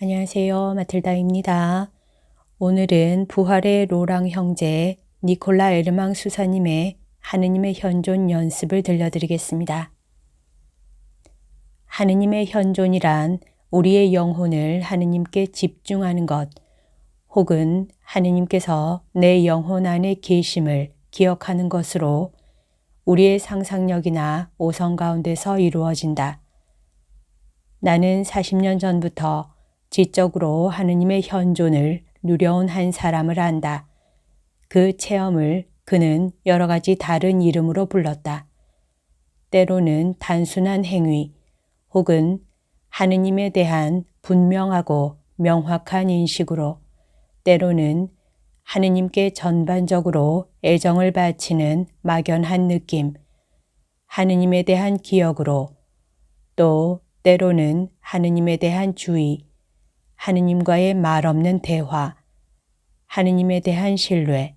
안녕하세요. 마틀다입니다. 오늘은 부활의 로랑 형제 니콜라 에르망 수사님의 하느님의 현존 연습을 들려드리겠습니다. 하느님의 현존이란 우리의 영혼을 하느님께 집중하는 것, 혹은 하느님께서 내 영혼 안에 계심을 기억하는 것으로 우리의 상상력이나 오성 가운데서 이루어진다. 나는 40년 전부터 지적으로 하느님의 현존을 누려온 한 사람을 안다. 그 체험을 그는 여러 가지 다른 이름으로 불렀다. 때로는 단순한 행위 혹은 하느님에 대한 분명하고 명확한 인식으로, 때로는 하느님께 전반적으로 애정을 바치는 막연한 느낌, 하느님에 대한 기억으로, 또 때로는 하느님에 대한 주의, 하느님과의 말없는 대화, 하느님에 대한 신뢰,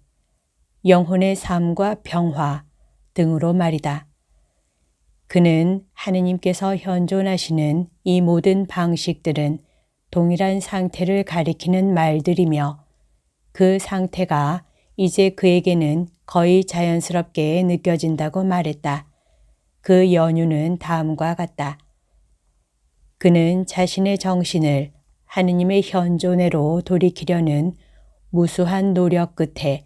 영혼의 삶과 평화 등으로 말이다. 그는 하느님께서 현존하시는 이 모든 방식들은 동일한 상태를 가리키는 말들이며, 그 상태가 이제 그에게는 거의 자연스럽게 느껴진다고 말했다. 그 연유는 다음과 같다. 그는 자신의 정신을 하느님의 현존회로 돌이키려는 무수한 노력 끝에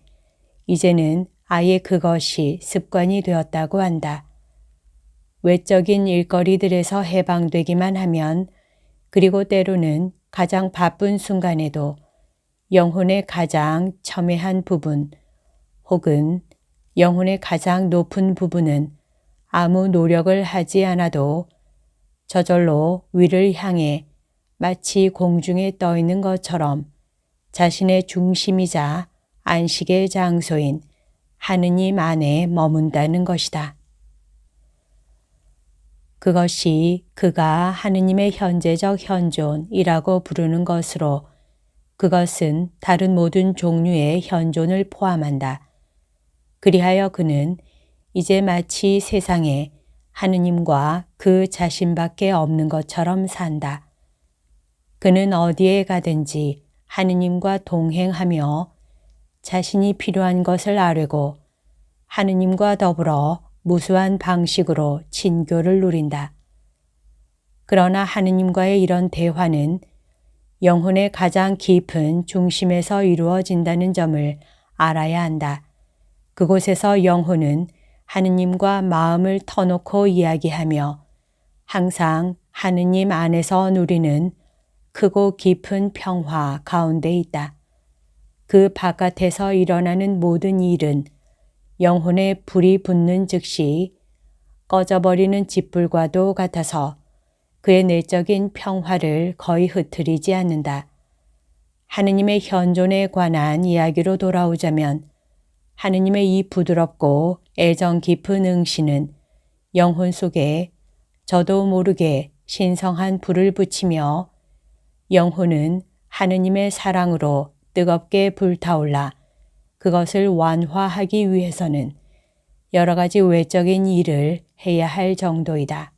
이제는 아예 그것이 습관이 되었다고 한다. 외적인 일거리들에서 해방되기만 하면, 그리고 때로는 가장 바쁜 순간에도 영혼의 가장 첨예한 부분 혹은 영혼의 가장 높은 부분은 아무 노력을 하지 않아도 저절로 위를 향해 마치 공중에 떠 있는 것처럼 자신의 중심이자 안식의 장소인 하느님 안에 머문다는 것이다. 그것이 그가 하느님의 현재적 현존이라고 부르는 것으로, 그것은 다른 모든 종류의 현존을 포함한다. 그리하여 그는 이제 마치 세상에 하느님과 그 자신밖에 없는 것처럼 산다. 그는 어디에 가든지 하느님과 동행하며 자신이 필요한 것을 아뢰고 하느님과 더불어 무수한 방식으로 친교를 누린다. 그러나 하느님과의 이런 대화는 영혼의 가장 깊은 중심에서 이루어진다는 점을 알아야 한다. 그곳에서 영혼은 하느님과 마음을 터놓고 이야기하며 항상 하느님 안에서 누리는 크고 깊은 평화 가운데 있다. 그 바깥에서 일어나는 모든 일은 영혼에 불이 붙는 즉시 꺼져버리는 짓불과도 같아서 그의 내적인 평화를 거의 흐트리지 않는다. 하느님의 현존에 관한 이야기로 돌아오자면, 하느님의 이 부드럽고 애정 깊은 응시는 영혼 속에 저도 모르게 신성한 불을 붙이며, 영혼은 하느님의 사랑으로 뜨겁게 불타올라 그것을 완화하기 위해서는 여러 가지 외적인 일을 해야 할 정도이다.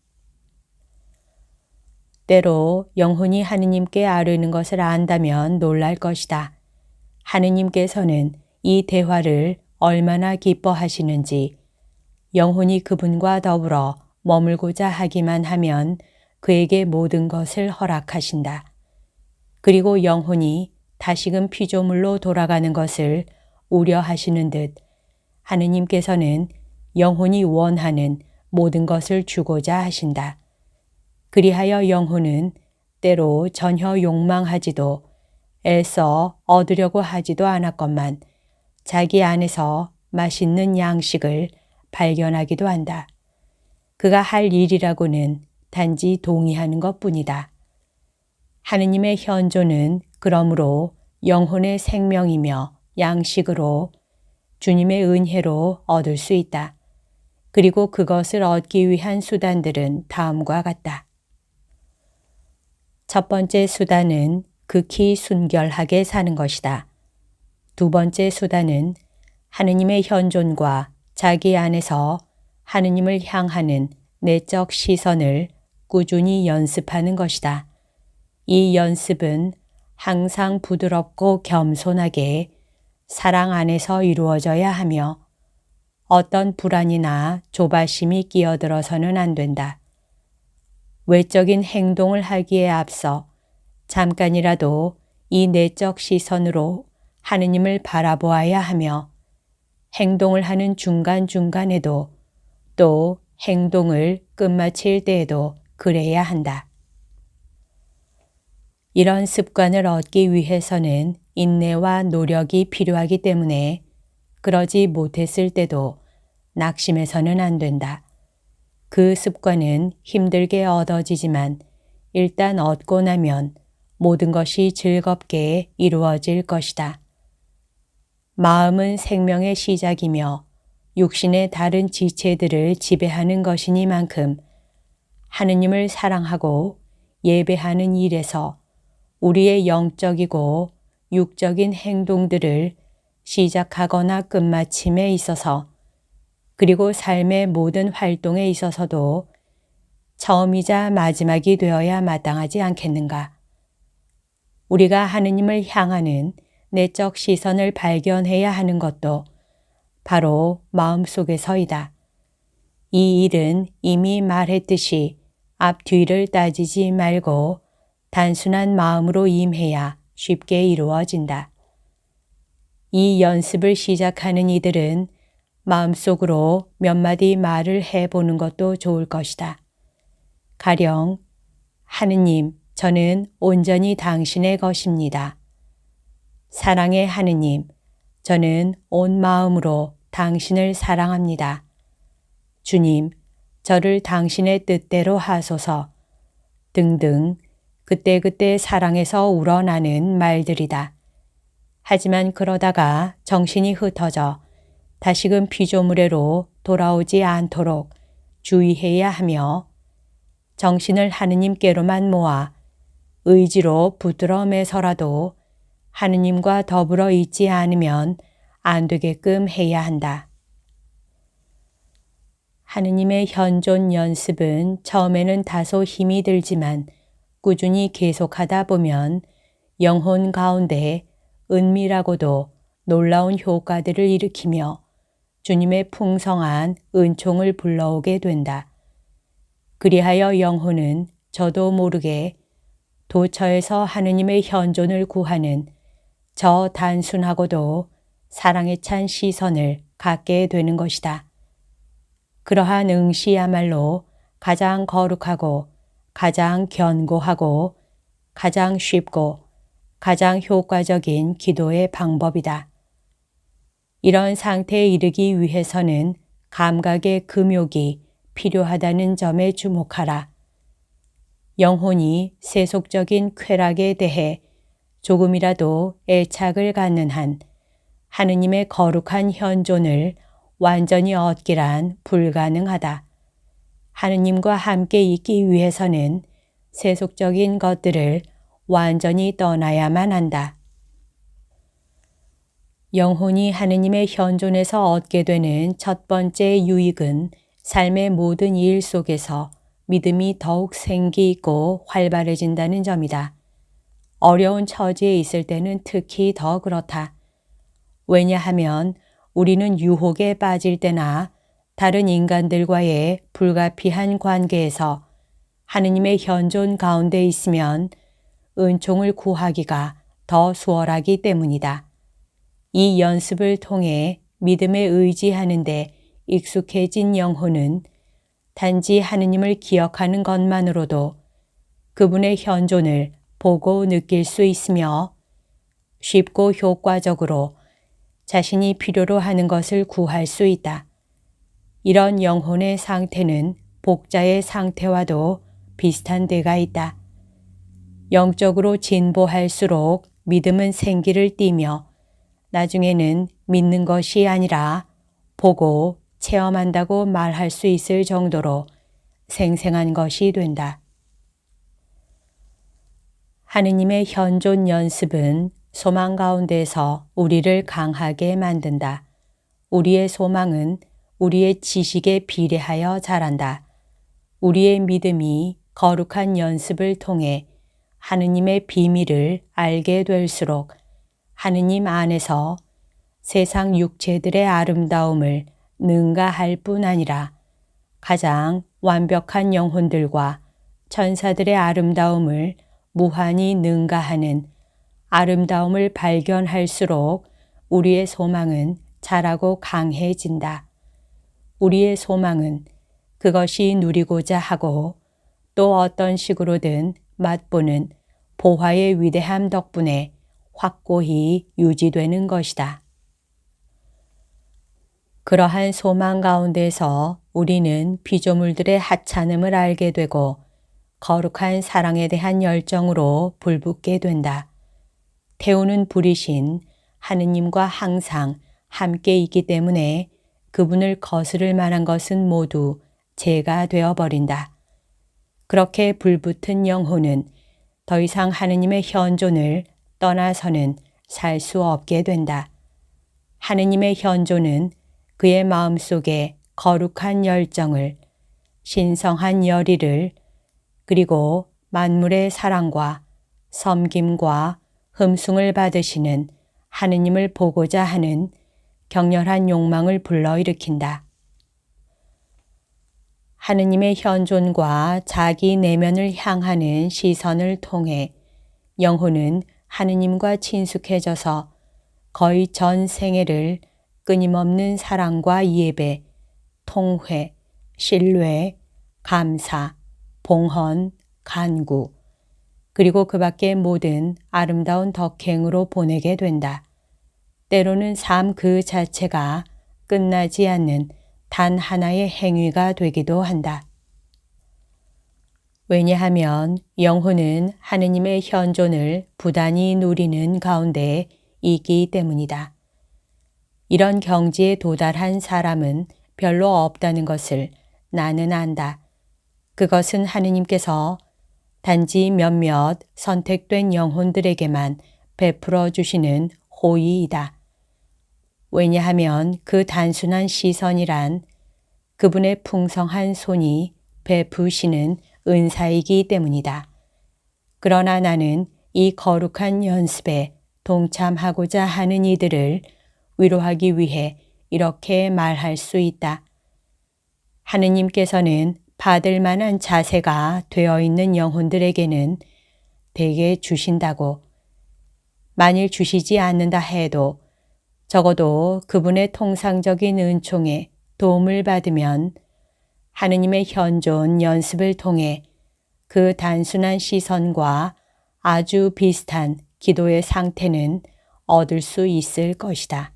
때로 영혼이 하느님께 아뢰는 것을 안다면 놀랄 것이다. 하느님께서는 이 대화를 얼마나 기뻐하시는지, 영혼이 그분과 더불어 머물고자 하기만 하면 그에게 모든 것을 허락하신다. 그리고 영혼이 다시금 피조물로 돌아가는 것을 우려하시는 듯 하느님께서는 영혼이 원하는 모든 것을 주고자 하신다. 그리하여 영혼은 때로 전혀 욕망하지도 애써 얻으려고 하지도 않았건만 자기 안에서 맛있는 양식을 발견하기도 한다. 그가 할 일이라고는 단지 동의하는 것뿐이다. 하느님의 현존은 그러므로 영혼의 생명이며 양식으로 주님의 은혜로 얻을 수 있다. 그리고 그것을 얻기 위한 수단들은 다음과 같다. 첫 번째 수단은 극히 순결하게 사는 것이다. 두 번째 수단은 하느님의 현존과 자기 안에서 하느님을 향하는 내적 시선을 꾸준히 연습하는 것이다. 이 연습은 항상 부드럽고 겸손하게 사랑 안에서 이루어져야 하며 어떤 불안이나 조바심이 끼어들어서는 안 된다. 외적인 행동을 하기에 앞서 잠깐이라도 이 내적 시선으로 하느님을 바라보아야 하며 행동을 하는 중간중간에도 또 행동을 끝마칠 때에도 그래야 한다. 이런 습관을 얻기 위해서는 인내와 노력이 필요하기 때문에 그러지 못했을 때도 낙심해서는 안 된다. 그 습관은 힘들게 얻어지지만 일단 얻고 나면 모든 것이 즐겁게 이루어질 것이다. 마음은 생명의 시작이며 육신의 다른 지체들을 지배하는 것이니만큼 하느님을 사랑하고 예배하는 일에서 우리의 영적이고 육적인 행동들을 시작하거나 끝마침에 있어서 그리고 삶의 모든 활동에 있어서도 처음이자 마지막이 되어야 마땅하지 않겠는가. 우리가 하느님을 향하는 내적 시선을 발견해야 하는 것도 바로 마음속에서이다. 이 일은 이미 말했듯이 앞뒤를 따지지 말고 단순한 마음으로 임해야 쉽게 이루어진다. 이 연습을 시작하는 이들은 마음속으로 몇 마디 말을 해보는 것도 좋을 것이다. 가령 하느님, 저는 온전히 당신의 것입니다. 사랑의 하느님, 저는 온 마음으로 당신을 사랑합니다. 주님, 저를 당신의 뜻대로 하소서 등등 그때그때 사랑에서 우러나는 말들이다. 하지만 그러다가 정신이 흩어져 다시금 피조물애로 돌아오지 않도록 주의해야 하며 정신을 하느님께로만 모아 의지로 붙들어 매서라도 하느님과 더불어 있지 않으면 안 되게끔 해야 한다. 하느님의 현존 연습은 처음에는 다소 힘이 들지만 꾸준히 계속하다 보면 영혼 가운데 은밀하고도 놀라운 효과들을 일으키며 주님의 풍성한 은총을 불러오게 된다. 그리하여 영혼은 저도 모르게 도처에서 하느님의 현존을 구하는 저 단순하고도 사랑에 찬 시선을 갖게 되는 것이다. 그러한 응시야말로 가장 거룩하고 가장 견고하고 가장 쉽고 가장 효과적인 기도의 방법이다. 이런 상태에 이르기 위해서는 감각의 금욕이 필요하다는 점에 주목하라. 영혼이 세속적인 쾌락에 대해 조금이라도 애착을 갖는 한 하느님의 거룩한 현존을 완전히 얻기란 불가능하다. 하느님과 함께 있기 위해서는 세속적인 것들을 완전히 떠나야만 한다. 영혼이 하느님의 현존에서 얻게 되는 첫 번째 유익은 삶의 모든 일 속에서 믿음이 더욱 생기 있고 활발해진다는 점이다. 어려운 처지에 있을 때는 특히 더 그렇다. 왜냐하면 우리는 유혹에 빠질 때나 다른 인간들과의 불가피한 관계에서 하느님의 현존 가운데 있으면 은총을 구하기가 더 수월하기 때문이다. 이 연습을 통해 믿음에 의지하는데 익숙해진 영혼은 단지 하느님을 기억하는 것만으로도 그분의 현존을 보고 느낄 수 있으며 쉽고 효과적으로 자신이 필요로 하는 것을 구할 수 있다. 이런 영혼의 상태는 복자의 상태와도 비슷한 데가 있다. 영적으로 진보할수록 믿음은 생기를 띠며 나중에는 믿는 것이 아니라 보고 체험한다고 말할 수 있을 정도로 생생한 것이 된다. 하느님의 현존 연습은 소망 가운데서 우리를 강하게 만든다. 우리의 소망은 우리의 지식에 비례하여 자란다. 우리의 믿음이 거룩한 연습을 통해 하느님의 비밀을 알게 될수록 하느님 안에서 세상 육체들의 아름다움을 능가할 뿐 아니라 가장 완벽한 영혼들과 천사들의 아름다움을 무한히 능가하는 아름다움을 발견할수록 우리의 소망은 자라고 강해진다. 우리의 소망은 그것이 누리고자 하고 또 어떤 식으로든 맛보는 보화의 위대함 덕분에 확고히 유지되는 것이다. 그러한 소망 가운데서 우리는 피조물들의 하찮음을 알게 되고 거룩한 사랑에 대한 열정으로 불붙게 된다. 태우는 불이신 하느님과 항상 함께 있기 때문에 그분을 거스를 만한 것은 모두 죄가 되어버린다. 그렇게 불붙은 영혼은 더 이상 하느님의 현존을 떠나서는 살 수 없게 된다. 하느님의 현존은 그의 마음속에 거룩한 열정을, 신성한 열의를, 그리고 만물의 사랑과 섬김과 흠숭을 받으시는 하느님을 보고자 하는 격렬한 욕망을 불러일으킨다. 하느님의 현존과 자기 내면을 향하는 시선을 통해 영혼은 하느님과 친숙해져서 거의 전 생애를 끊임없는 사랑과 예배, 통회, 신뢰, 감사, 봉헌, 간구, 그리고 그 밖의 모든 아름다운 덕행으로 보내게 된다. 때로는 삶 그 자체가 끝나지 않는 단 하나의 행위가 되기도 한다. 왜냐하면 영혼은 하느님의 현존을 부단히 누리는 가운데 있기 때문이다. 이런 경지에 도달한 사람은 별로 없다는 것을 나는 안다. 그것은 하느님께서 단지 몇몇 선택된 영혼들에게만 베풀어 주시는 호의이다. 왜냐하면 그 단순한 시선이란 그분의 풍성한 손이 베푸시는 은사이기 때문이다. 그러나 나는 이 거룩한 연습에 동참하고자 하는 이들을 위로하기 위해 이렇게 말할 수 있다. 하느님께서는 받을 만한 자세가 되어 있는 영혼들에게는 대개 주신다고, 만일 주시지 않는다 해도 적어도 그분의 통상적인 은총에 도움을 받으면 하느님의 현존 연습을 통해 그 단순한 시선과 아주 비슷한 기도의 상태는 얻을 수 있을 것이다.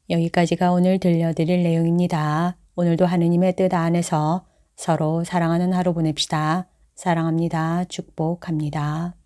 여기까지가 오늘 들려드릴 내용입니다. 오늘도 하느님의 뜻 안에서 서로 사랑하는 하루 보냅시다. 사랑합니다. 축복합니다.